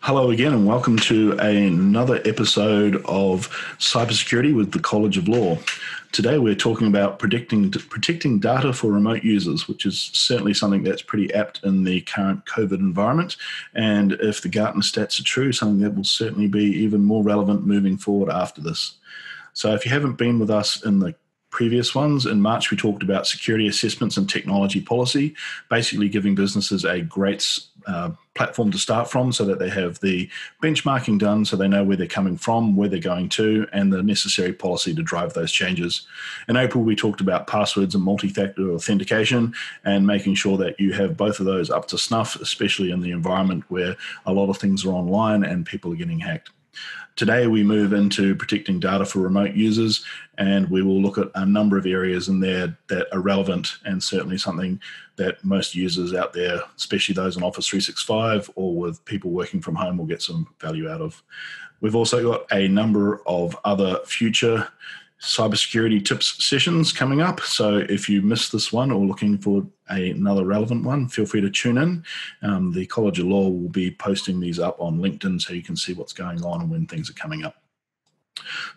Hello again, and welcome to another episode of Cybersecurity with the College of Law. Today we're talking about protecting data for remote users, which is certainly something that's pretty apt in the current COVID environment. And if the Gartner stats are true, something that will certainly be even more relevant moving forward after this. So if you haven't been with us in the previous ones, in March we talked about security assessments and technology policy, basically giving businesses a great platform to start from so that they have the benchmarking done so they know where they're coming from, where they're going to, and the necessary policy to drive those changes. In April, we talked about passwords and multi-factor authentication and making sure that you have both of those up to snuff, especially in the environment where a lot of things are online and people are getting hacked. Today, we move into protecting data for remote users, and we will look at a number of areas in there that are relevant and certainly something that most users out there, especially those on Office 365 or with people working from home, will get some value out of. We've also got a number of other future cybersecurity tips sessions coming up. So if you missed this one or looking for another relevant one, feel free to tune in. The College of Law will be posting these up on LinkedIn so you can see what's going on and when things are coming up.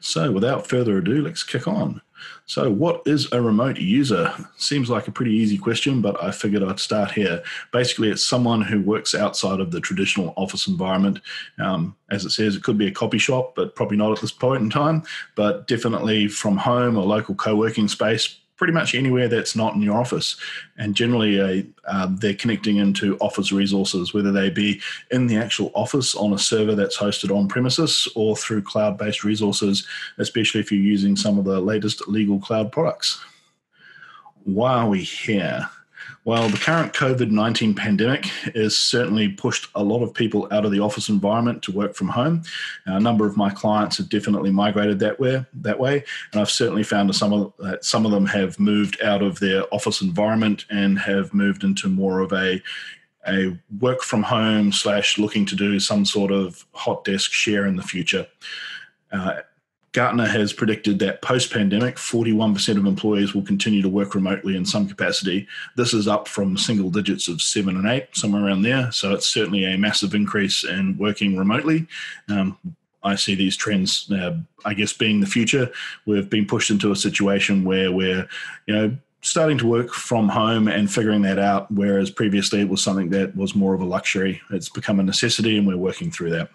So without further ado, let's kick on. So what is a remote user? Seems like a pretty easy question, but I figured I'd start here. Basically, it's someone who works outside of the traditional office environment. As it says, it could be a copy shop, but probably not at this point in time, but definitely from home or local co-working space, pretty much anywhere that's not in your office. And generally, they're connecting into office resources, whether they be in the actual office on a server that's hosted on premises or through cloud-based resources, especially if you're using some of the latest legal cloud products. Why are we here? Well, the current COVID-19 pandemic has certainly pushed a lot of people out of the office environment to work from home. A number of my clients have definitely migrated that way, and I've certainly found that some of them have moved out of their office environment and have moved into more of a work from home / looking to do some sort of hot desk share in the future. Gartner has predicted that post-pandemic, 41% of employees will continue to work remotely in some capacity. This is up from single digits of 7 and 8, somewhere around there. So it's certainly a massive increase in working remotely. I see these trends, being the future. We've been pushed into a situation where we're, starting to work from home and figuring that out, whereas previously it was something that was more of a luxury. It's become a necessity, and we're working through that.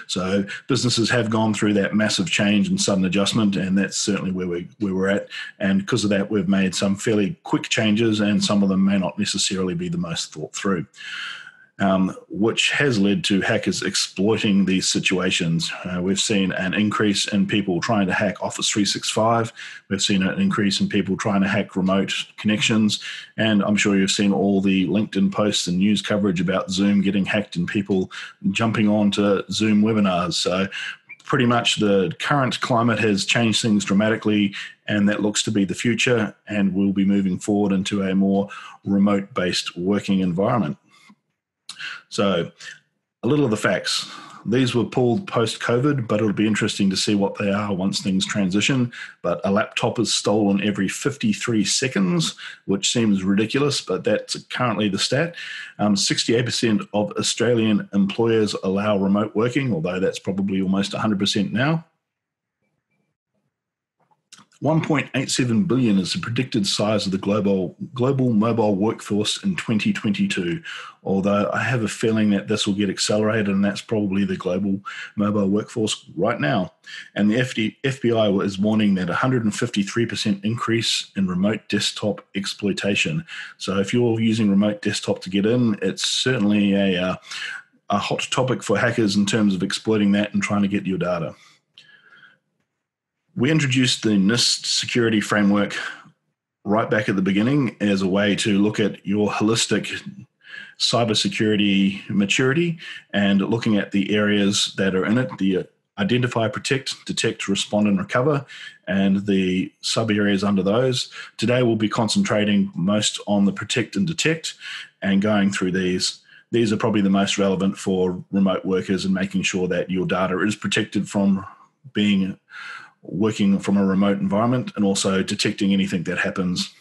So businesses have gone through that massive change and sudden adjustment, and that's certainly where we're at. And because of that, we've made some fairly quick changes, and some of them may not necessarily be the most thought through, which has led to hackers exploiting these situations. We've seen an increase in people trying to hack Office 365. We've seen an increase in people trying to hack remote connections. And I'm sure you've seen all the LinkedIn posts and news coverage about Zoom getting hacked and people jumping on to Zoom webinars. So pretty much the current climate has changed things dramatically, and that looks to be the future. And we'll be moving forward into a more remote-based working environment. So a little of the facts. These were pulled post-COVID, but it'll be interesting to see what they are once things transition. But a laptop is stolen every 53 seconds, which seems ridiculous, but that's currently the stat. 68% of Australian employers allow remote working, although that's probably almost 100% now. 1.87 billion is the predicted size of the global mobile workforce in 2022, although I have a feeling that this will get accelerated, and that's probably the global mobile workforce right now. And the FBI is warning that 153% increase in remote desktop exploitation. So if you're using remote desktop to get in, it's certainly a hot topic for hackers in terms of exploiting that and trying to get your data. We introduced the NIST security framework right back at the beginning as a way to look at your holistic cybersecurity maturity and looking at the areas that are in it, the identify, protect, detect, respond, and recover, and the sub-areas under those. Today we'll be concentrating most on the protect and detect and going through these. These are probably the most relevant for remote workers and making sure that your data is protected from working from a remote environment, and also detecting anything that happens.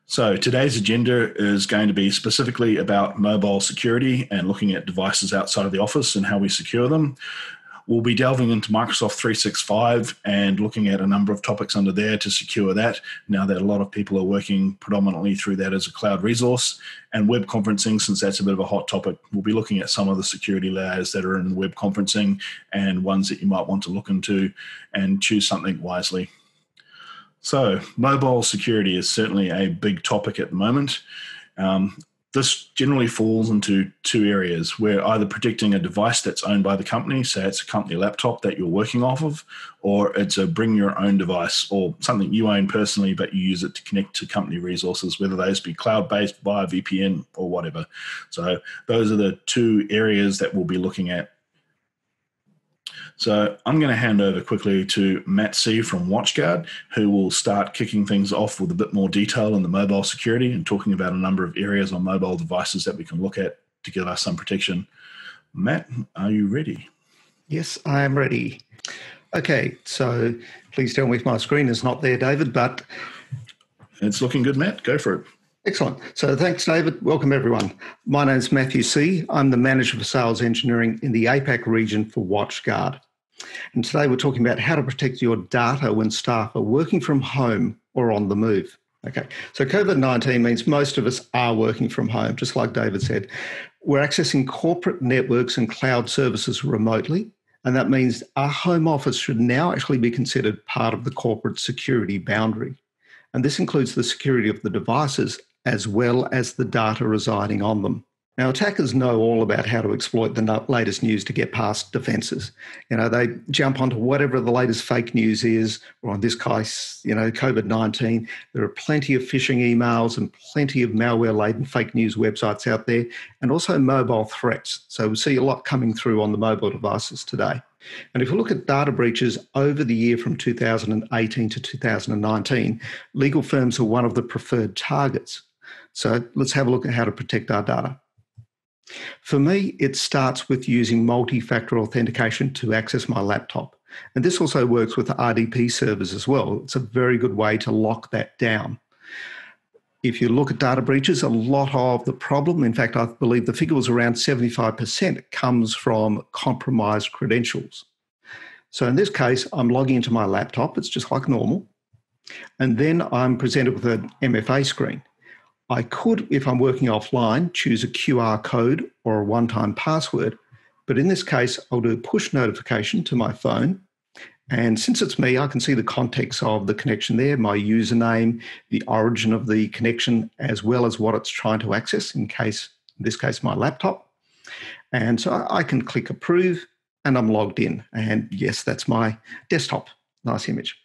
So today's agenda is going to be specifically about mobile security and looking at devices outside of the office and how we secure them. We'll be delving into Microsoft 365 and looking at a number of topics under there to secure that, now that a lot of people are working predominantly through that as a cloud resource. And web conferencing, since that's a bit of a hot topic, we'll be looking at some of the security layers that are in web conferencing and ones that you might want to look into and choose something wisely. So mobile security is certainly a big topic at the moment. This generally falls into two areas. We're either protecting a device that's owned by the company, say it's a company laptop that you're working off of, or it's a bring your own device or something you own personally, but you use it to connect to company resources, whether those be cloud-based via VPN or whatever. So those are the two areas that we'll be looking at. So I'm going to hand over quickly to Matt See from WatchGuard, who will start kicking things off with a bit more detail in the mobile security and talking about a number of areas on mobile devices that we can look at to give us some protection. Matt, are you ready? Yes, I am ready. Okay, so please tell me if my screen is not there, David, but... It's looking good, Matt. Go for it. Excellent. So thanks, David. Welcome, everyone. My name is Matthew See. I'm the Manager for Sales Engineering in the APAC region for WatchGuard. And today we're talking about how to protect your data when staff are working from home or on the move. Okay, so COVID-19 means most of us are working from home, just like David said. We're accessing corporate networks and cloud services remotely, and that means our home office should now actually be considered part of the corporate security boundary. And this includes the security of the devices as well as the data residing on them. Now, attackers know all about how to exploit the latest news to get past defenses. They jump onto whatever the latest fake news is, or in this case, COVID-19. There are plenty of phishing emails and plenty of malware-laden fake news websites out there, and also mobile threats. So we see a lot coming through on the mobile devices today. And if we look at data breaches over the year from 2018 to 2019, legal firms are one of the preferred targets. So let's have a look at how to protect our data. For me, it starts with using multi-factor authentication to access my laptop. And this also works with RDP servers as well. It's a very good way to lock that down. If you look at data breaches, a lot of the problem, in fact, I believe the figure was around 75%, comes from compromised credentials. So in this case, I'm logging into my laptop. It's just like normal. And then I'm presented with an MFA screen. I could, if I'm working offline, choose a QR code or a one-time password. But in this case, I'll do a push notification to my phone. And since it's me, I can see the context of the connection there, my username, the origin of the connection, as well as what it's trying to access, in this case, my laptop. And so I can click approve and I'm logged in. And yes, that's my desktop. Nice image.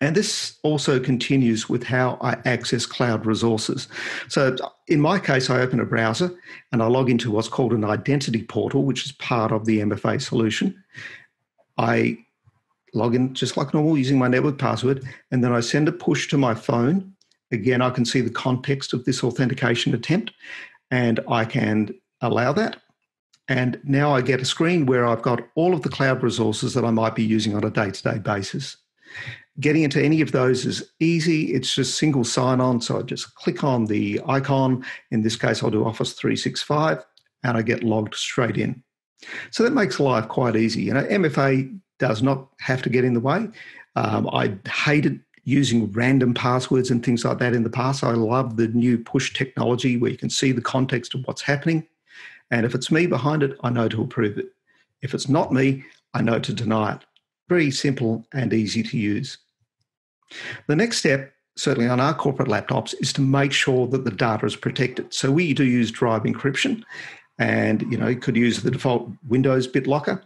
And this also continues with how I access cloud resources. So in my case, I open a browser and I log into what's called an identity portal, which is part of the MFA solution. I log in just like normal using my network password, and then I send a push to my phone. Again, I can see the context of this authentication attempt, and I can allow that. And now I get a screen where I've got all of the cloud resources that I might be using on a day-to-day basis. Getting into any of those is easy. It's just single sign-on. So I just click on the icon. In this case, I'll do Office 365, and I get logged straight in. So that makes life quite easy. MFA does not have to get in the way. I hated using random passwords and things like that in the past. I love the new push technology where you can see the context of what's happening. And if it's me behind it, I know to approve it. If it's not me, I know to deny it. Very simple and easy to use. The next step, certainly on our corporate laptops, is to make sure that the data is protected. So we do use drive encryption, and you could use the default Windows BitLocker.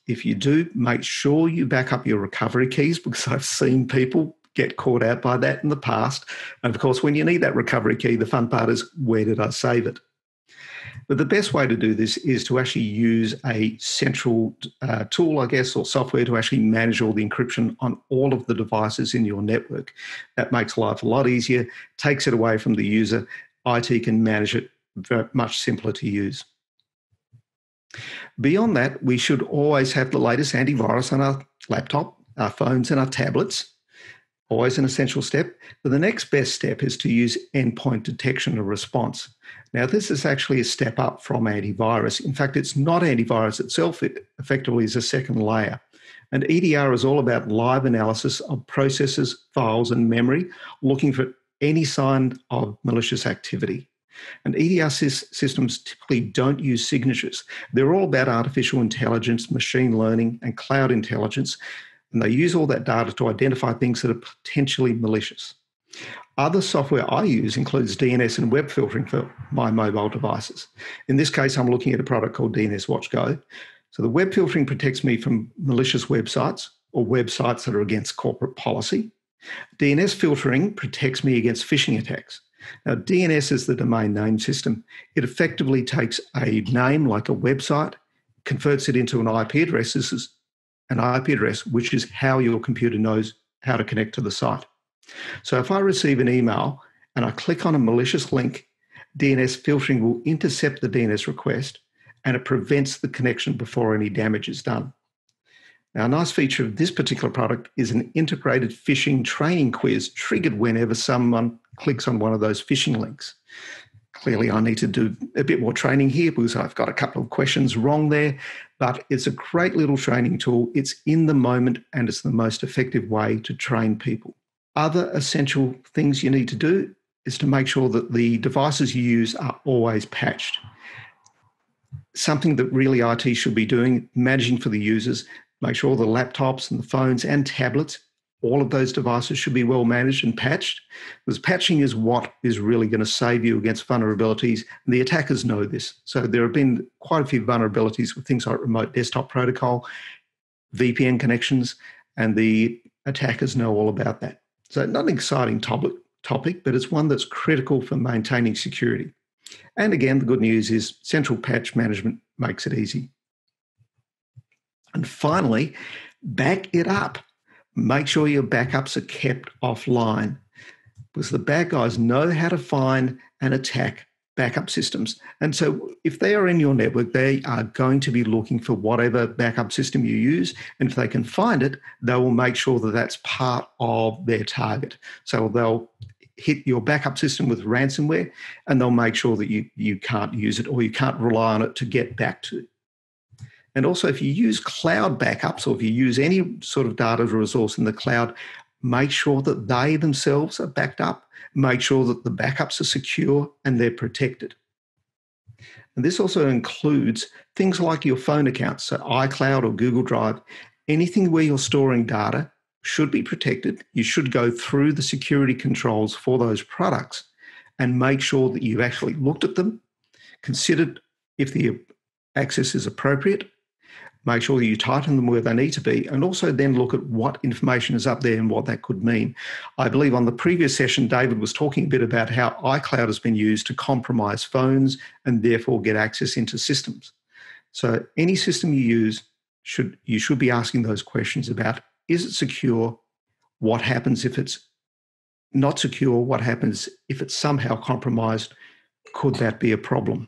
If you do, make sure you back up your recovery keys, because I've seen people get caught out by that in the past. And of course, when you need that recovery key, the fun part is, where did I save it? But the best way to do this is to actually use a central tool, I guess, or software to actually manage all the encryption on all of the devices in your network. That makes life a lot easier, takes it away from the user. IT can manage it, very much simpler to use. Beyond that, we should always have the latest antivirus on our laptop, our phones, and our tablets. always an essential step. But the next best step is to use endpoint detection and response. Now, this is actually a step up from antivirus. In fact, it's not antivirus itself. It effectively is a second layer. And EDR is all about live analysis of processes, files, and memory, looking for any sign of malicious activity. And EDR systems typically don't use signatures. They're all about artificial intelligence, machine learning, and cloud intelligence. And they use all that data to identify things that are potentially malicious. Other software I use includes DNS and web filtering for my mobile devices. In this case, I'm looking at a product called DNS WatchGuard. So the web filtering protects me from malicious websites or websites that are against corporate policy. DNS filtering protects me against phishing attacks. Now, DNS is the domain name system. It effectively takes a name like a website, converts it into an IP address. This is an IP address, which is how your computer knows how to connect to the site. So if I receive an email and I click on a malicious link, DNS filtering will intercept the DNS request and it prevents the connection before any damage is done. Now, a nice feature of this particular product is an integrated phishing training quiz triggered whenever someone clicks on one of those phishing links. Clearly, I need to do a bit more training here because I've got a couple of questions wrong there, but it's a great little training tool. It's in the moment and it's the most effective way to train people. Other essential things you need to do is to make sure that the devices you use are always patched. Something that really IT should be doing, managing for the users, make sure the laptops and the phones and tablets, all of those devices should be well managed and patched, because patching is what is really going to save you against vulnerabilities. And the attackers know this. So there have been quite a few vulnerabilities with things like remote desktop protocol, VPN connections, and the attackers know all about that. So not an exciting topic, but it's one that's critical for maintaining security. And again, the good news is central patch management makes it easy. And finally, back it up. Make sure your backups are kept offline, because the bad guys know how to find and attack backup systems. And so if they are in your network, they are going to be looking for whatever backup system you use. And if they can find it, they will make sure that that's part of their target. So they'll hit your backup system with ransomware and they'll make sure that you can't use it or you can't rely on it to get back to. And also, if you use cloud backups or if you use any sort of data resource in the cloud, make sure that they themselves are backed up. Make sure that the backups are secure and they're protected. And this also includes things like your phone accounts, so iCloud or Google Drive. Anything where you're storing data should be protected. You should go through the security controls for those products and make sure that you've actually looked at them, considered if the access is appropriate, make sure that you tighten them where they need to be, and also then look at what information is up there and what that could mean. I believe on the previous session, David was talking a bit about how iCloud has been used to compromise phones and therefore get access into systems. So any system you use, you should be asking those questions about, is it secure? What happens if it's not secure? What happens if it's somehow compromised? Could that be a problem?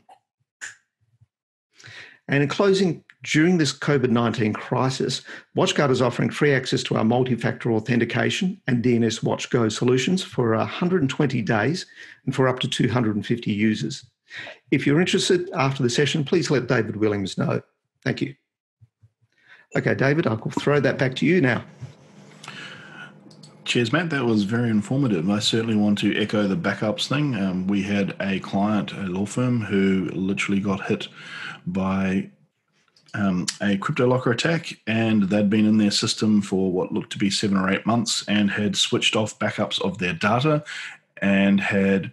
And in closing, during this COVID-19 crisis, WatchGuard is offering free access to our multi-factor authentication and DNS WatchGo solutions for 120 days and for up to 250 users. If you're interested after the session, please let David Williams know. Thank you. Okay, David, I'll throw that back to you now. Cheers, Matt. That was very informative. I certainly want to echo the backups thing. We had a client, a law firm, who literally got hit by a crypto locker attack, and they'd been in their system for what looked to be 7 or 8 months and had switched off backups of their data and had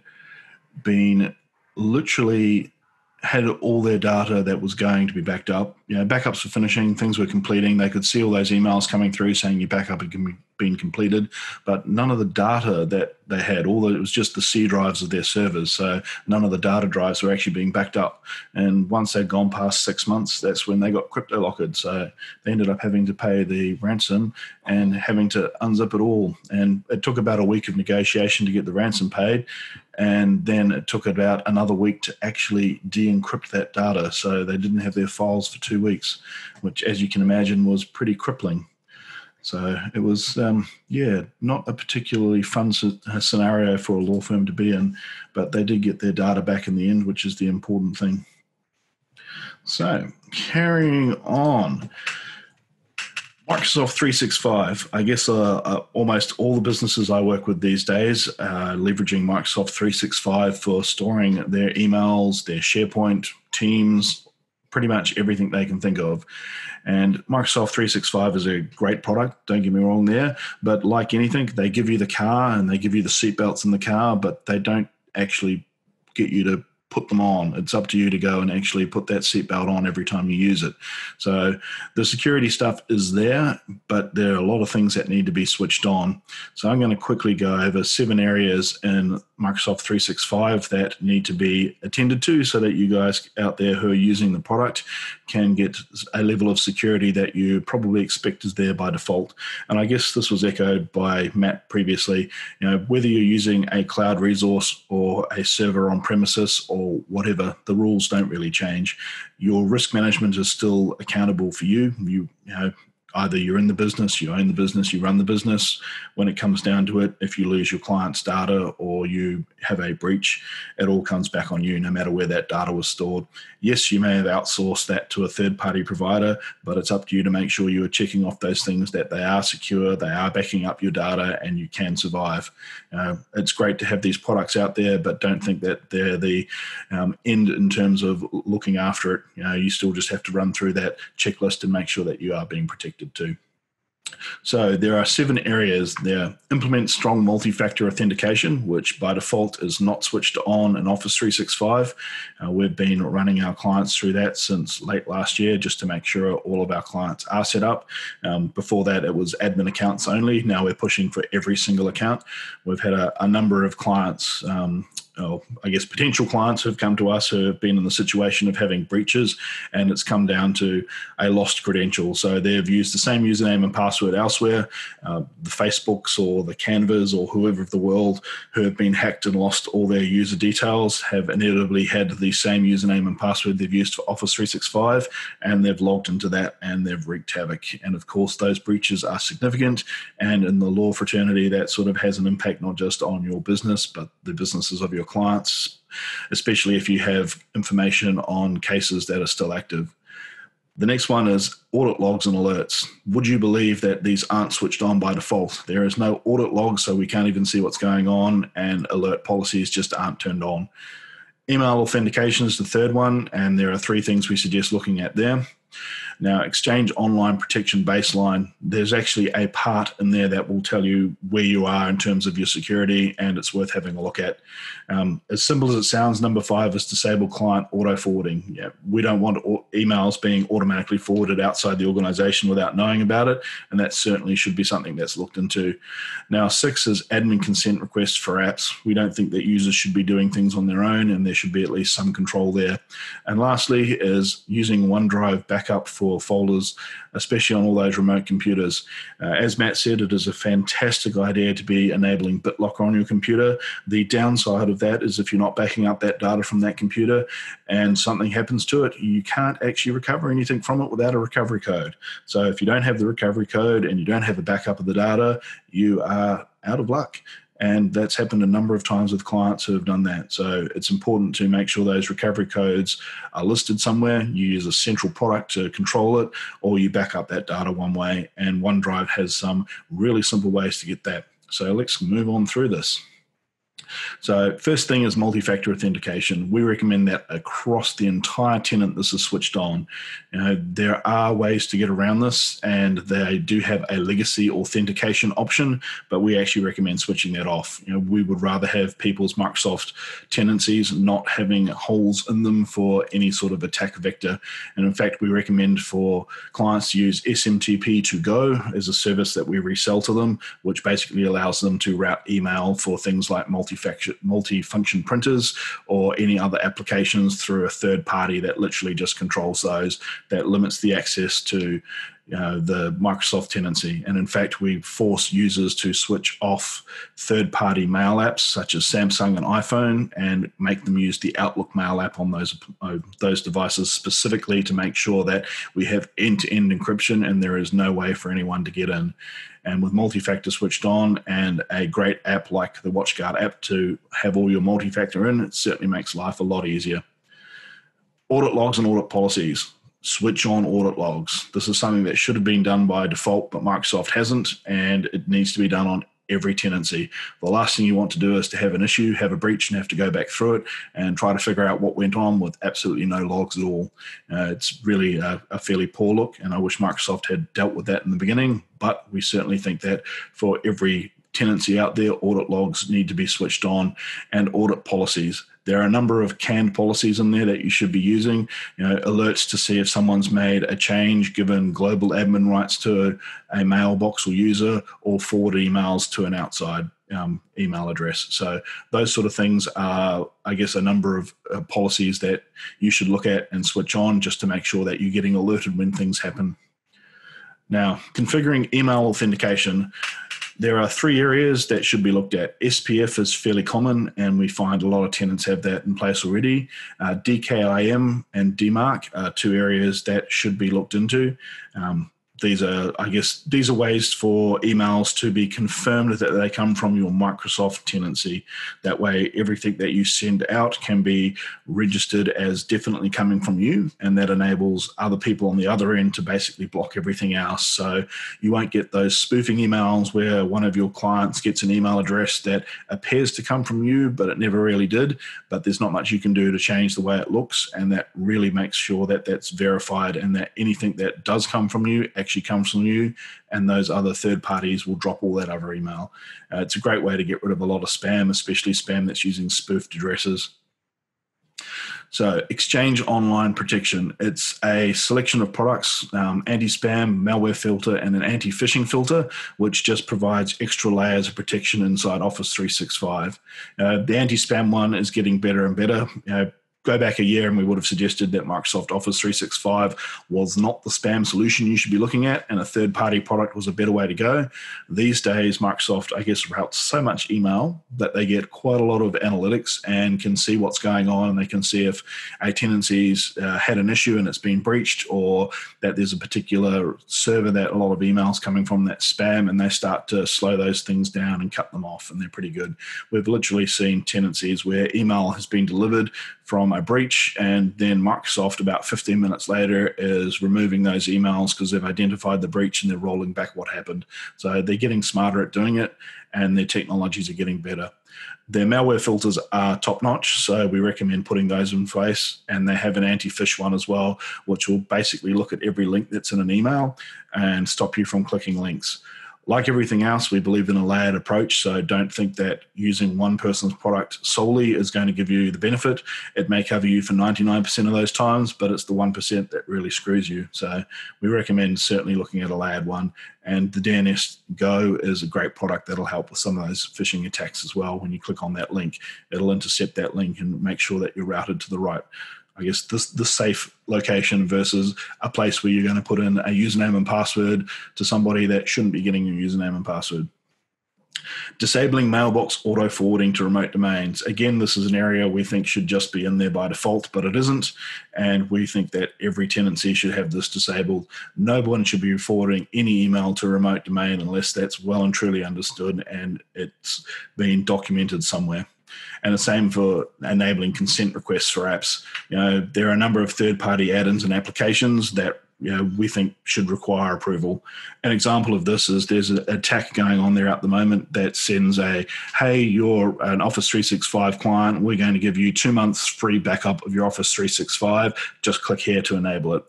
been literally had all their data that was going to be backed up. You know, backups were finishing, things were completing. They could see all those emails coming through saying your backup had been completed, but none of the data that they had, it was just the C drives of their servers. So none of the data drives were actually being backed up. And once they'd gone past 6 months, that's when they got crypto locked. So they ended up having to pay the ransom and having to unzip it all. And it took about a week of negotiation to get the ransom paid. And then it took about another week to actually de-encrypt that data. So they didn't have their files for 2 weeks, which, as you can imagine, was pretty crippling. So it was, not a particularly fun scenario for a law firm to be in, but they did get their data back in the end, which is the important thing. So carrying on. Microsoft 365. I guess almost all the businesses I work with these days are leveraging Microsoft 365 for storing their emails, their SharePoint, Teams, pretty much everything they can think of. And Microsoft 365 is a great product, don't get me wrong there, but like anything, they give you the car and they give you the seatbelts in the car, but they don't actually get you to put them on. It's up to you to go and actually put that seatbelt on every time you use it. So the security stuff is there, but there are a lot of things that need to be switched on. So I'm going to quickly go over 7 areas in Microsoft 365 that need to be attended to so that you guys out there who are using the product can get a level of security that you probably expect is there by default. And I guess this was echoed by Matt previously. Whether you're using a cloud resource or a server on premises or whatever, the rules don't really change. Your risk management is still accountable for you. Either you're in the business, you own the business, you run the business. When it comes down to it, if you lose your client's data or you have a breach, it all comes back on you, no matter where that data was stored. Yes, you may have outsourced that to a third-party provider, but it's up to you to make sure you are checking off those things, that they are secure, they are backing up your data, and you can survive. It's great to have these products out there, but don't think that they're the end in terms of looking after it. You still just have to run through that checklist and make sure that you are being protected too. So there are 7 areas there. Implement strong multi-factor authentication, which by default is not switched on in Office 365. We've been running our clients through that since late last year just to make sure all of our clients are set up. Before that, it was admin accounts only. Now we're pushing for every single account. We've had a number of clients, potential clients who've come to us who have been in the situation of having breaches, and it's come down to a lost credential. So they've used the same username and password elsewhere. The Facebooks or the Canvas or whoever of the world who have been hacked and lost all their user details have inevitably had the same username and password they've used for Office 365, and they've logged into that and they've wreaked havoc. And of course, those breaches are significant, and in the law fraternity, that sort of has an impact not just on your business, but the businesses of your clients, especially if you have information on cases that are still active. The next one is audit logs and alerts. Would you believe that these aren't switched on by default? There is no audit log, so we can't even see what's going on, and alert policies just aren't turned on. Email authentication is the third one, and there are 3 things we suggest looking at there. Now, Exchange Online Protection Baseline, there's actually a part in there that will tell you where you are in terms of your security, and it's worth having a look at. As simple as it sounds, number 5 is disable client auto forwarding. We don't want emails being automatically forwarded outside the organization without knowing about it, and that certainly should be something that's looked into. Now, 6 is admin consent requests for apps. We don't think that users should be doing things on their own, and there should be at least some control there. And lastly is using OneDrive backup for folders, especially on all those remote computers. As Matt said, it is a fantastic idea to be enabling BitLocker on your computer. The downside of that is if you're not backing up that data from that computer and something happens to it, you can't actually recover anything from it without a recovery code. So if you don't have the recovery code and you don't have a backup of the data, you are out of luck. And that's happened a number of times with clients who have done that. So it's important to make sure those recovery codes are listed somewhere. You use a central product to control it, or you back up that data one way. And OneDrive has some really simple ways to get that. So let's move on through this. So first thing is multi-factor authentication. We recommend that across the entire tenant this is switched on. There are ways to get around this, and they do have a legacy authentication option, but we actually recommend switching that off. We would rather have people's Microsoft tenancies not having holes in them for any sort of attack vector. And in fact, we recommend for clients to use SMTP2Go as a service that we resell to them, which basically allows them to route email for things like multi-function printers or any other applications through a third party that literally just controls those, that limits the access to the Microsoft tenancy. And in fact, we force users to switch off third-party mail apps such as Samsung and iPhone and make them use the Outlook mail app on those devices specifically to make sure that we have end-to-end encryption and there is no way for anyone to get in. And with multi-factor switched on and a great app like the WatchGuard app to have all your multi-factor in, it certainly makes life a lot easier. Audit logs and audit policies. Switch on audit logs. This is something that should have been done by default, but Microsoft hasn't, and it needs to be done on every tenancy. The last thing you want to do is to have an issue, have a breach, and have to go back through it and try to figure out what went on with absolutely no logs at all. It's really a fairly poor look, and I wish Microsoft had dealt with that in the beginning, but we certainly think that for every tenancy out there, audit logs need to be switched on, and audit policies. There are a number of canned policies in there that you should be using. Alerts to see if someone's made a change, given global admin rights to a mailbox or user, or forward emails to an outside email address. So those sort of things are, I guess, a number of policies that you should look at and switch on just to make sure that you're getting alerted when things happen. Now, configuring email authentication. There are 3 areas that should be looked at. SPF is fairly common, and we find a lot of tenants have that in place already. DKIM and DMARC are 2 areas that should be looked into. These are ways for emails to be confirmed that they come from your Microsoft tenancy. That way, everything that you send out can be registered as definitely coming from you, and that enables other people on the other end to basically block everything else. So you won't get those spoofing emails where one of your clients gets an email address that appears to come from you, but it never really did. But there's not much you can do to change the way it looks, and that really makes sure that that's verified and that anything that does come from you actually comes from you, and those other third parties will drop all that other email. It's a great way to get rid of a lot of spam, especially spam that's using spoofed addresses. So Exchange Online Protection. It's a selection of products, anti-spam, malware filter, and an anti-phishing filter, which just provides extra layers of protection inside Office 365. The anti-spam one is getting better and better. Go back a year and we would have suggested that Microsoft Office 365 was not the spam solution you should be looking at, and a third-party product was a better way to go. These days, Microsoft, I guess, routes so much email that they get quite a lot of analytics and can see what's going on, and they can see if a tenancy's had an issue and it's been breached, or that there's a particular server that a lot of emails coming from that spam, and they start to slow those things down and cut them off, and they're pretty good. We've literally seen tenancies where email has been delivered from a breach, and then Microsoft about 15 minutes later is removing those emails because they've identified the breach and they're rolling back what happened. So they're getting smarter at doing it, and their technologies are getting better. Their malware filters are top-notch, so we recommend putting those in place, and they have an anti-phish one as well, which will basically look at every link that's in an email and stop you from clicking links. Like everything else, we believe in a layered approach, so don't think that using one person's product solely is going to give you the benefit. It may cover you for 99% of those times, but it's the 1% that really screws you. So we recommend certainly looking at a layered one, and the DNS Go is a great product that'll help with some of those phishing attacks as well. When you click on that link, it'll intercept that link and make sure that you're routed to the right, I guess, the safe location versus a place where you're going to put in a username and password to somebody that shouldn't be getting your username and password. Disabling mailbox auto forwarding to remote domains. Again, this is an area we think should just be in there by default, but it isn't. And we think that every tenancy should have this disabled. No one should be forwarding any email to a remote domain unless that's well and truly understood and it's been documented somewhere. And the same for enabling consent requests for apps. There are a number of third-party add-ins and applications that we think should require approval. An example of this is there's an attack going on there at the moment that sends hey, you're an Office 365 client. We're going to give you 2 months free backup of your Office 365. Just click here to enable it.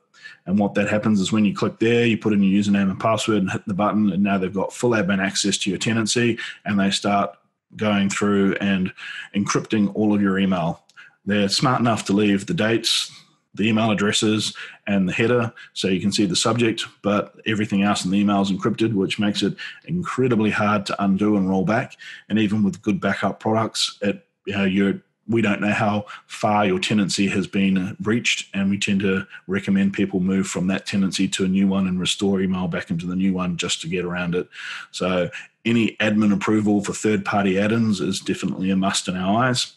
And what that happens is when you click there, you put in your username and password and hit the button, and now they've got full admin access to your tenancy, and they start going through and encrypting all of your email. They're smart enough to leave the dates, the email addresses, and the header so you can see the subject, but everything else in the email is encrypted, which makes it incredibly hard to undo and roll back. And even with good backup products, you're we don't know how far your tenancy has been breached, and we tend to recommend people move from that tenancy to a new one and restore email back into the new one just to get around it. So any admin approval for third-party add-ins is definitely a must in our eyes.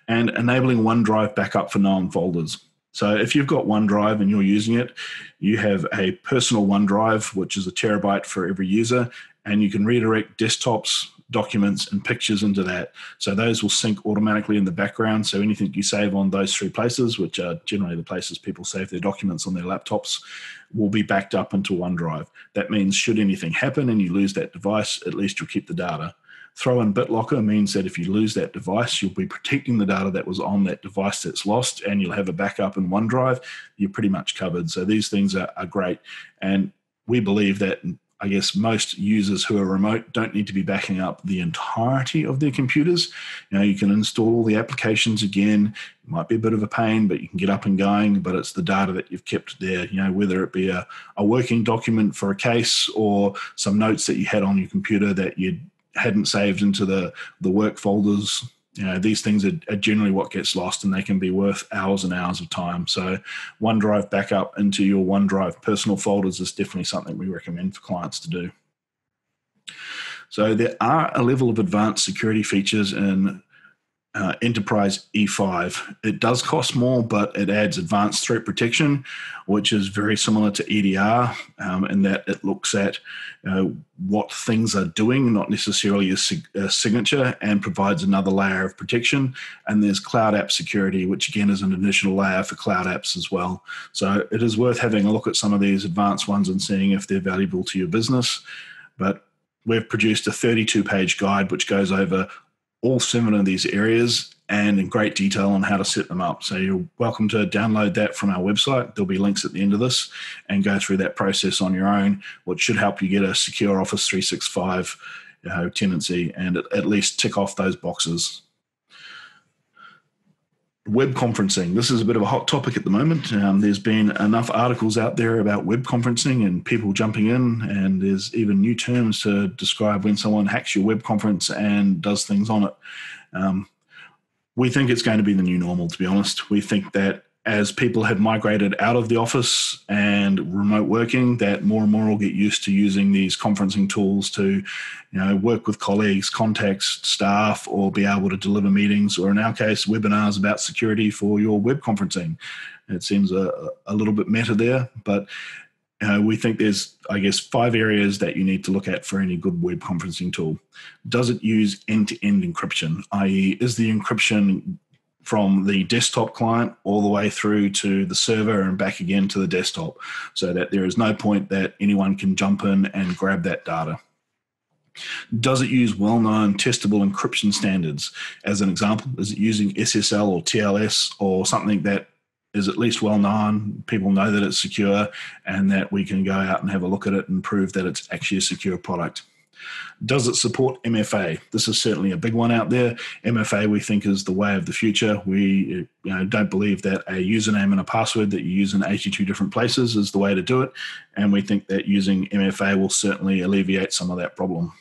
And enabling OneDrive backup for known folders. So if you've got OneDrive and you're using it, you have a personal OneDrive, which is a terabyte for every user, and you can redirect desktops, documents, and pictures into that. So those will sync automatically in the background. So anything you save on those three places, which are generally the places people save their documents on their laptops, will be backed up into OneDrive. That means should anything happen and you lose that device, at least you'll keep the data. Throw in BitLocker means that if you lose that device, you'll be protecting the data that was on that device that's lost, and you'll have a backup in OneDrive. You're pretty much covered. So these things are great. And we believe that, I guess, most users who are remote don't need to be backing up the entirety of their computers. You can install all the applications again. It might be a bit of a pain, but you can get up and going, but it's the data that you've kept there, whether it be a working document for a case or some notes that you had on your computer that you hadn't saved into the work folders. These things are generally what gets lost, and they can be worth hours and hours of time. So OneDrive backup into your OneDrive personal folders is definitely something we recommend for clients to do. So there are a level of advanced security features in Enterprise E5. It does cost more, but it adds advanced threat protection, which is very similar to EDR in that it looks at what things are doing, not necessarily a signature, and provides another layer of protection. And there's Cloud App Security, which again is an additional layer for cloud apps as well. So it is worth having a look at some of these advanced ones and seeing if they're valuable to your business. But we've produced a 32-page guide which goes over all 7 of these areas and in great detail on how to set them up. So you're welcome to download that from our website. There'll be links at the end of this, and go through that process on your own, which should help you get a secure Office 365 tenancy and at least tick off those boxes. Web conferencing. This is a bit of a hot topic at the moment. There's been enough articles out there about web conferencing and people jumping in, and there's even new terms to describe when someone hacks your web conference and does things on it. We think it's going to be the new normal, to be honest. We think that as people have migrated out of the office and remote working, that more and more will get used to using these conferencing tools to, work with colleagues, contacts, staff, or be able to deliver meetings, or in our case, webinars about security for your web conferencing. It seems a little bit meta there, but we think there's, 5 areas that you need to look at for any good web conferencing tool. Does it use end-to-end encryption, i.e., is the encryption from the desktop client all the way through to the server and back again to the desktop, so that there is no point that anyone can jump in and grab that data? Does it use well-known testable encryption standards? As an example, is it using SSL or TLS or something that is at least well-known, people know that it's secure, and that we can go out and have a look at it and prove that it's actually a secure product? Does it support MFA? This is certainly a big one out there. MFA, we think, is the way of the future. We don't believe that a username and a password that you use in 82 different places is the way to do it. And we think that using MFA will certainly alleviate some of that problem.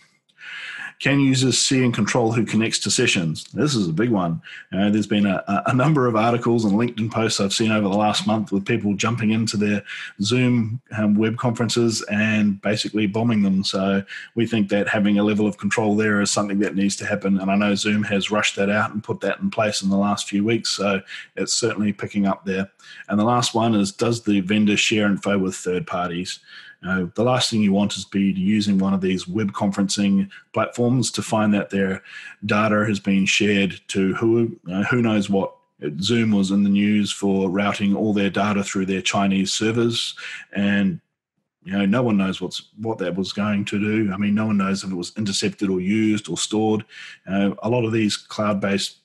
Can users see and control who connects to sessions? This is a big one. There's been a number of articles and LinkedIn posts I've seen over the last month with people jumping into their Zoom web conferences and basically bombing them. So we think that having a level of control there is something that needs to happen. And I know Zoom has rushed that out and put that in place in the last few weeks. So it's certainly picking up there. And the last one is, does the vendor share info with third parties? The last thing you want is be using one of these web conferencing platforms to find that their data has been shared to who knows what. Zoom was in the news for routing all their data through their Chinese servers, and no one knows what that was going to do. I mean, no one knows if it was intercepted or used or stored. A lot of these cloud-based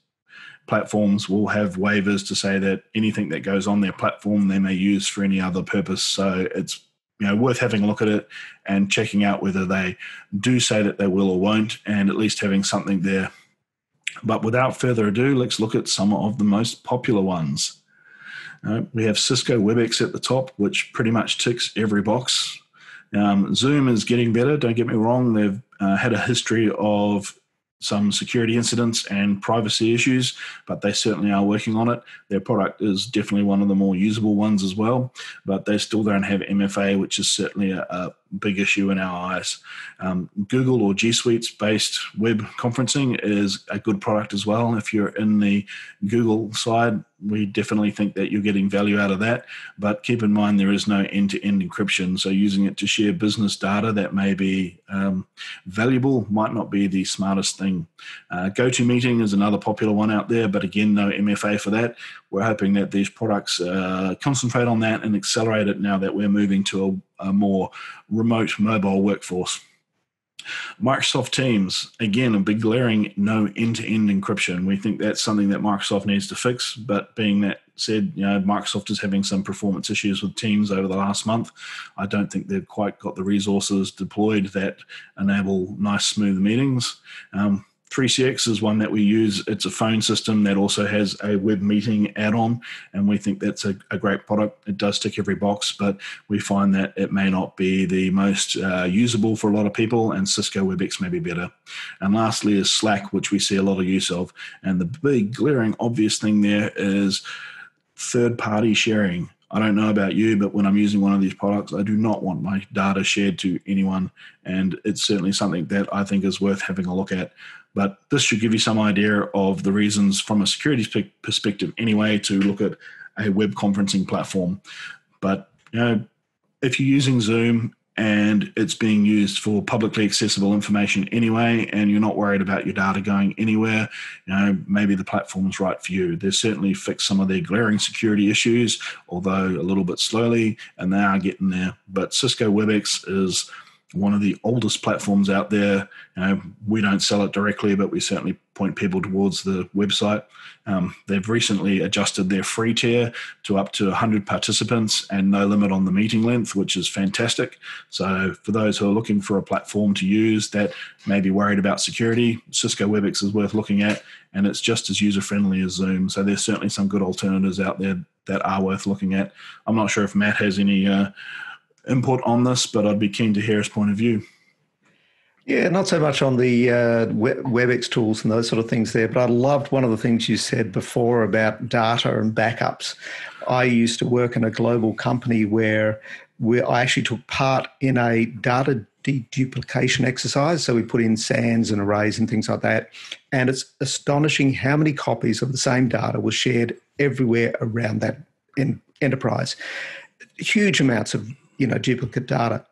platforms will have waivers to say that anything that goes on their platform they may use for any other purpose. So it's worth having a look at it and checking out whether they do say that they will or won't, and at least having something there. But without further ado, let's look at some of the most popular ones. We have Cisco WebEx at the top, which pretty much ticks every box. Zoom is getting better, don't get me wrong. They've had a history of some security incidents and privacy issues, but they certainly are working on it. Their product is definitely one of the more usable ones as well, but they still don't have MFA, which is certainly a big issue in our eyes. Google or G Suite's based web conferencing is a good product as well. If you're in the Google side, we definitely think that you're getting value out of that, but keep in mind there is no end-to-end encryption, so using it to share business data that may be valuable might not be the smartest thing. GoToMeeting is another popular one out there, but again, no MFA for that. We're hoping that these products concentrate on that and accelerate it now that we're moving to a more remote mobile workforce. Microsoft Teams, again, a big glaring no end-to-end encryption. We think that's something that Microsoft needs to fix, but being that said, Microsoft is having some performance issues with Teams over the last month. I don't think they've quite got the resources deployed that enable nice, smooth meetings. 3CX is one that we use. It's a phone system that also has a web meeting add-on, and we think that's a great product. It does tick every box, but we find that it may not be the most usable for a lot of people, and Cisco WebEx may be better. And lastly is Slack, which we see a lot of use of. And the big, glaring, obvious thing there is third-party sharing. I don't know about you, but when I'm using one of these products, I do not want my data shared to anyone, and it's certainly something that I think is worth having a look at. But this should give you some idea of the reasons from a security perspective anyway to look at a web conferencing platform. But if you're using Zoom and it's being used for publicly accessible information anyway, and you're not worried about your data going anywhere, maybe the platform is right for you. They've certainly fixed some of their glaring security issues, although a little bit slowly, and they are getting there. But Cisco WebEx is one of the oldest platforms out there. We don't sell it directly, but we certainly point people towards the website. They've recently adjusted their free tier to up to 100 participants and no limit on the meeting length, which is fantastic. So for those who are looking for a platform to use that may be worried about security, Cisco WebEx is worth looking at, and it's just as user-friendly as Zoom. So there's certainly some good alternatives out there that are worth looking at. I'm not sure if Matt has any input on this, but I'd be keen to hear his point of view. Yeah, not so much on the WebEx tools and those sort of things there, but I loved one of the things you said before about data and backups. I used to work in a global company where I actually took part in a data deduplication exercise. So we put in SANs and arrays and things like that. And it's astonishing how many copies of the same data was shared everywhere around that enterprise. Huge amounts of duplicate data.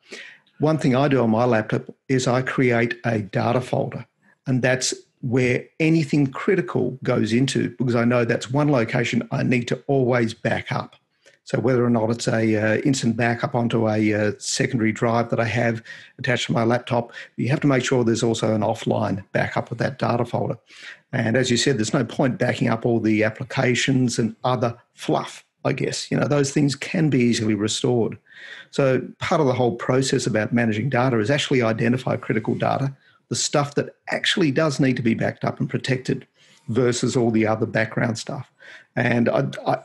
One thing I do on my laptop is I create a data folder, and that's where anything critical goes into, because I know that's one location I need to always back up. So whether or not it's a instant backup onto a secondary drive that I have attached to my laptop, you have to make sure there's also an offline backup of that data folder. And as you said, there's no point backing up all the applications and other fluff, I guess. Those things can be easily restored. So part of the whole process about managing data is actually identify critical data, the stuff that actually does need to be backed up and protected versus all the other background stuff. And I,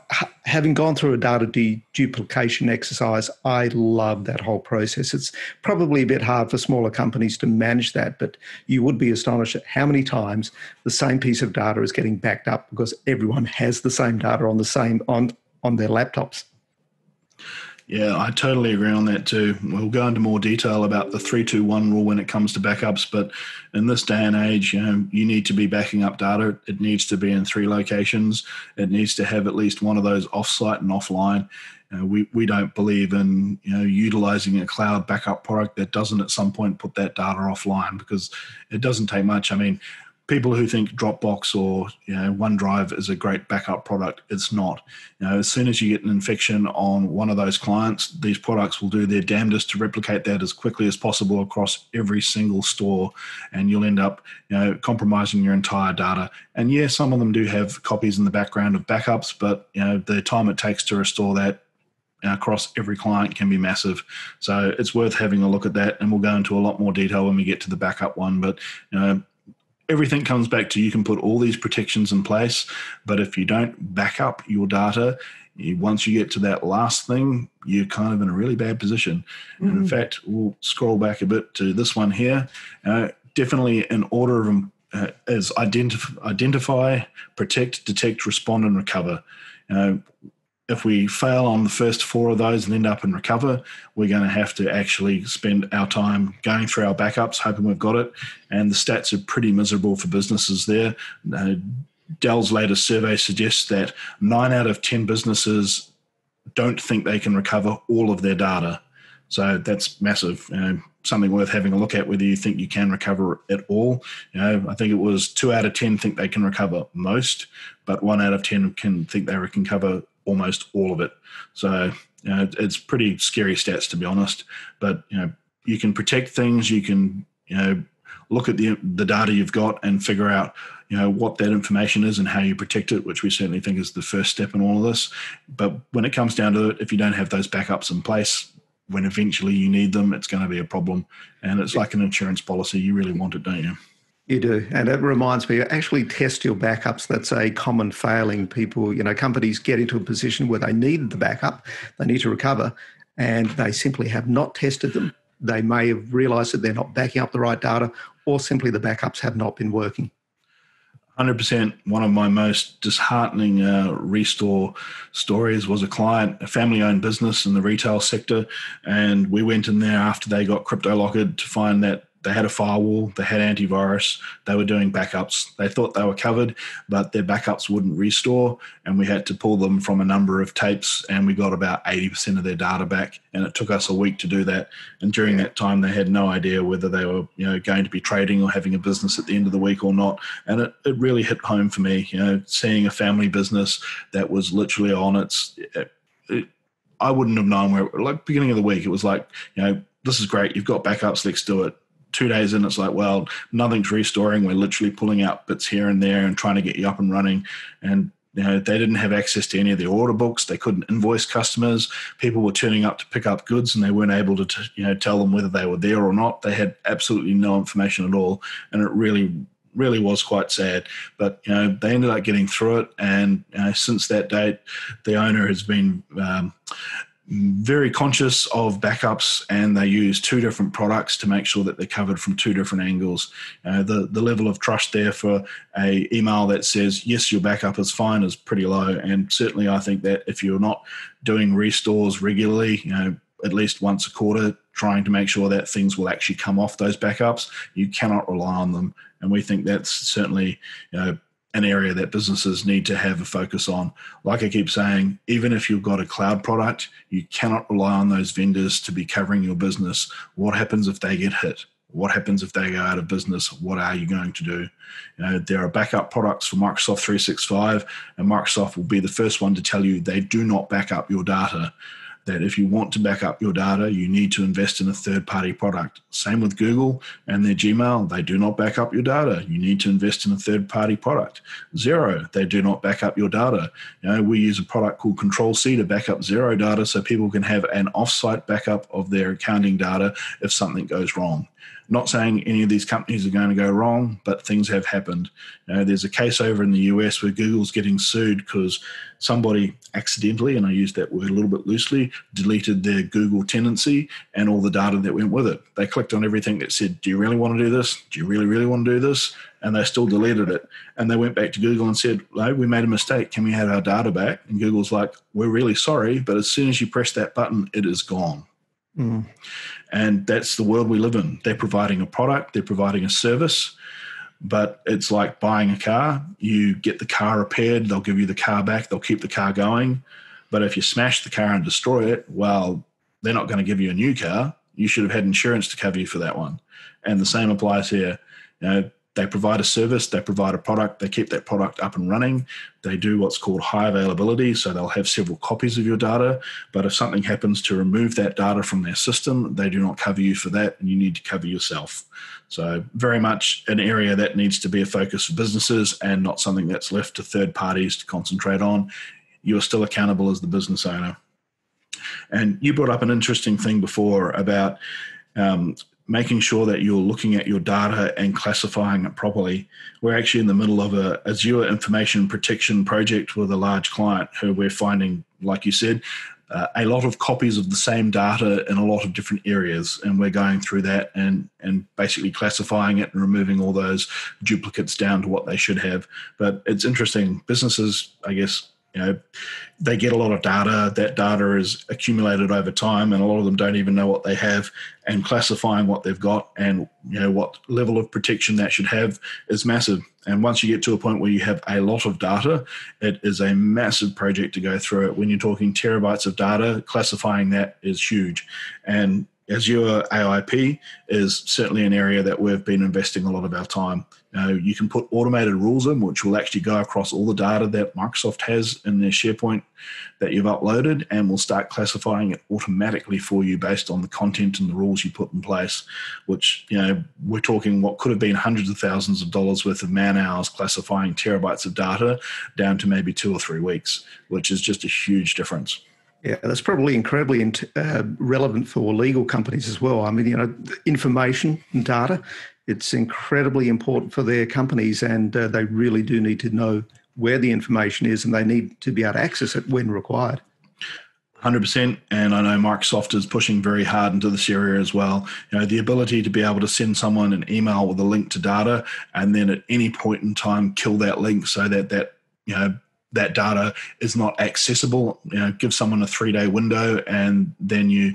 having gone through a data deduplication exercise, I love that whole process. It's probably a bit hard for smaller companies to manage that, but you would be astonished at how many times the same piece of data is getting backed up because everyone has the same data on their laptops. Yeah, I totally agree on that too. We'll go into more detail about the 3-2-1 rule when it comes to backups, but in this day and age, you need to be backing up data. It needs to be in 3 locations. It needs to have at least one of those offsite and offline. We don't believe in utilizing a cloud backup product that doesn't at some point put that data offline, because it doesn't take much. I mean, people who think Dropbox or OneDrive is a great backup product, it's not. As soon as you get an infection on one of those clients, these products will do their damnedest to replicate that as quickly as possible across every single store, and you'll end up compromising your entire data. And yeah, some of them do have copies in the background of backups, but the time it takes to restore that across every client can be massive. So it's worth having a look at that, and we'll go into a lot more detail when we get to the backup one. But everything comes back to, you can put all these protections in place, but if you don't back up your data, once you get to that last thing, you're kind of in a really bad position. Mm-hmm. And in fact, we'll scroll back a bit to this one here. Definitely in order of is identify, protect, detect, respond, and recover. If we fail on the first 4 of those and end up in recover, we're going to have to actually spend our time going through our backups, hoping we've got it. And the stats are pretty miserable for businesses there. Dell's latest survey suggests that 9 out of 10 businesses don't think they can recover all of their data. So that's massive. Something worth having a look at, whether you think you can recover it all. I think it was 2 out of 10 think they can recover most, but 1 out of 10 can think they can cover almost all of it. So it's pretty scary stats, to be honest. But you can protect things. You can look at the data you've got and figure out what that information is and how you protect it, which we certainly think is the first step in all of this. But when it comes down to it, if you don't have those backups in place, when eventually you need them, it's going to be a problem. And it's like an insurance policy. You really want it, don't you? You do. And it reminds me, actually test your backups. That's a common failing. People, companies get into a position where they need the backup, they need to recover, and they simply have not tested them. They may have realized that they're not backing up the right data, or simply the backups have not been working. 100%. One of my most disheartening restore stories was a client, a family-owned business in the retail sector, and we went in there after they got crypto-locked to find that they had a firewall, they had antivirus, they were doing backups. They thought they were covered, but their backups wouldn't restore, and we had to pull them from a number of tapes, and we got about 80% of their data back, and it took us a week to do that. And during that time, they had no idea whether they were going to be trading or having a business at the end of the week or not. And it really hit home for me, seeing a family business that was literally on I wouldn't have known where, like beginning of the week, it was like, this is great, you've got backups, let's do it. 2 days in, it's like, well, nothing's restoring. We're literally pulling out bits here and there and trying to get you up and running. And they didn't have access to any of their order books. They couldn't invoice customers. People were turning up to pick up goods, and they weren't able to tell them whether they were there or not. They had absolutely no information at all, and it really was quite sad. But they ended up getting through it, and since that date, the owner has been very conscious of backups, and they use 2 different products to make sure that they're covered from 2 different angles. The level of trust there for a email that says, yes, your backup is fine, is pretty low. And certainly I think that if you're not doing restores regularly, at least once a quarter, trying to make sure that things will actually come off those backups, you cannot rely on them. And we think that's certainly, an area that businesses need to have a focus on. Like I keep saying, even if you've got a cloud product, you cannot rely on those vendors to be covering your business. What happens if they get hit? What happens if they go out of business? What are you going to do? There are backup products for Microsoft 365, and Microsoft will be the first one to tell you they do not back up your data. That if you want to back up your data, you need to invest in a third-party product. Same with Google and their Gmail. They do not back up your data. You need to invest in a third-party product. Xero, they do not back up your data. We use a product called Control-C to back up Xero data so people can have an off-site backup of their accounting data if something goes wrong. Not saying any of these companies are going to go wrong, but things have happened. There's a case over in the US where Google's getting sued because somebody accidentally, and I use that word a little bit loosely, deleted their Google tenancy and all the data that went with it. They clicked on everything that said, do you really want to do this? Do you really, really want to do this? And they still deleted it. And they went back to Google and said, no, we made a mistake. Can we have our data back? And Google's like, we're really sorry, but as soon as you press that button, it is gone. Mm. And that's the world we live in. They're providing a product, they're providing a service, but it's like buying a car. You get the car repaired, they'll give you the car back, they'll keep the car going. But if you smash the car and destroy it, well, they're not going to give you a new car. You should have had insurance to cover you for that one. And the same applies here. They provide a service, they provide a product, they keep that product up and running. They do what's called high availability, so they'll have several copies of your data. But if something happens to remove that data from their system, they do not cover you for that, and you need to cover yourself. So very much an area that needs to be a focus for businesses and not something that's left to third parties to concentrate on. You're still accountable as the business owner. And you brought up an interesting thing before about making sure that you're looking at your data and classifying it properly. We're actually in the middle of a Azure information protection project with a large client who we're finding, like you said, a lot of copies of the same data in a lot of different areas, and we're going through that and basically classifying it and removing all those duplicates down to what they should have. But it's interesting. Businesses, I guess, they get a lot of data. That data is accumulated over time, and a lot of them don't even know what they have. And classifying what they've got and what level of protection that should have is massive. And once you get to a point where you have a lot of data, it is a massive project to go through it. When you're talking terabytes of data, classifying that is huge. And Azure AIP is certainly an area that we've been investing a lot of our time. You can put automated rules in, which will actually go across all the data that Microsoft has in their SharePoint that you've uploaded, and will start classifying it automatically for you based on the content and the rules you put in place, which, we're talking what could have been hundreds of thousands of dollars worth of man hours classifying terabytes of data down to maybe 2 or 3 weeks, which is just a huge difference. Yeah, that's probably incredibly relevant for legal companies as well. I mean, information and data, it's incredibly important for their companies, and they really do need to know where the information is, and they need to be able to access it when required. 100%, and I know Microsoft is pushing very hard into this area as well. The ability to be able to send someone an email with a link to data, and then at any point in time kill that link so that that data is not accessible. Give someone a 3-day window, and then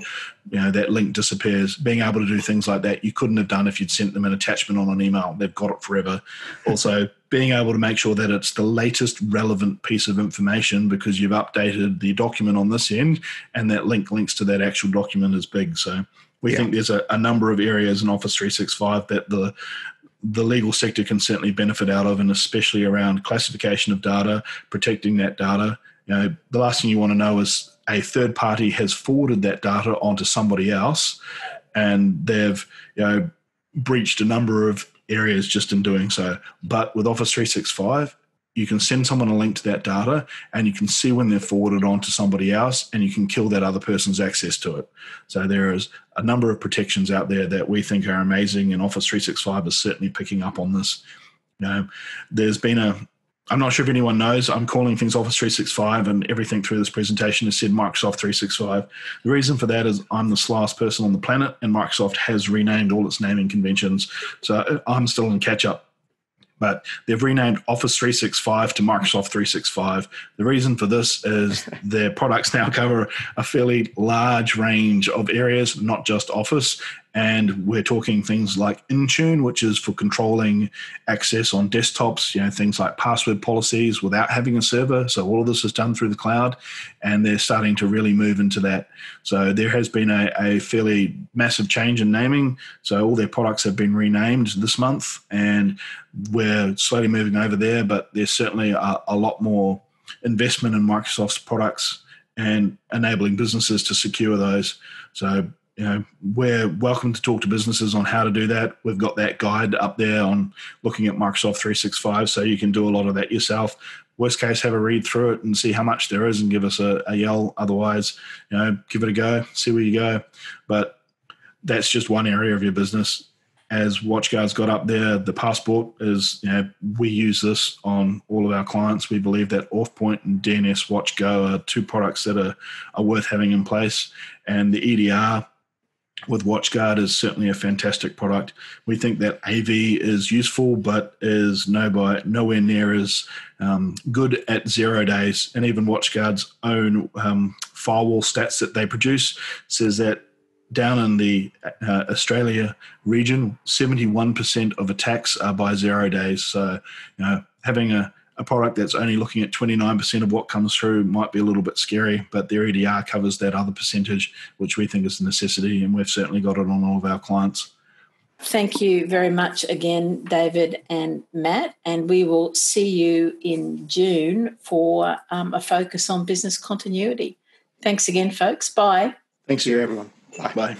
that link disappears. Being able to do things like that you couldn't have done if you'd sent them an attachment on an email. They've got it forever. Also, being able to make sure that it's the latest relevant piece of information because you've updated the document on this end, and that links to that actual document is big. So we think there's a number of areas in Office 365 that the legal sector can certainly benefit out of, and especially around classification of data, protecting that data. The last thing you want to know is a third party has forwarded that data onto somebody else, and they've breached a number of areas just in doing so. But with Office 365, you can send someone a link to that data, and you can see when they're forwarded on to somebody else, and you can kill that other person's access to it. So there is a number of protections out there that we think are amazing, and Office 365 is certainly picking up on this. There's been I'm not sure if anyone knows, I'm calling things Office 365, and everything through this presentation has said Microsoft 365. The reason for that is I'm the slowest person on the planet, and Microsoft has renamed all its naming conventions. So I'm still in catch-up. But they've renamed Office 365 to Microsoft 365. The reason for this is their products now cover a fairly large range of areas, not just Office. And we're talking things like Intune, which is for controlling access on desktops, things like password policies without having a server. So all of this is done through the cloud, and they're starting to really move into that. So there has been a fairly massive change in naming. So all their products have been renamed this month, and we're slowly moving over there, but there's certainly a lot more investment in Microsoft's products and enabling businesses to secure those. So we're welcome to talk to businesses on how to do that. We've got that guide up there on looking at Microsoft 365, so you can do a lot of that yourself. Worst case, have a read through it and see how much there is and give us a yell. Otherwise, give it a go, see where you go. But that's just one area of your business. As WatchGuard's got up there, the passport is, we use this on all of our clients. We believe that Endpoint and DNS Watch Go are 2 products that are worth having in place. And the EDR with WatchGuard is certainly a fantastic product. We think that AV is useful, but is nowhere near as good at 0 days. And even WatchGuard's own firewall stats that they produce says that down in the Australia region, 71% of attacks are by 0 days. So, having a product that's only looking at 29% of what comes through might be a little bit scary, but their EDR covers that other percentage, which we think is a necessity, and we've certainly got it on all of our clients. Thank you very much again, David and Matt, and we will see you in June for a focus on business continuity. Thanks again, folks. Bye. Thanks to you, everyone. Bye.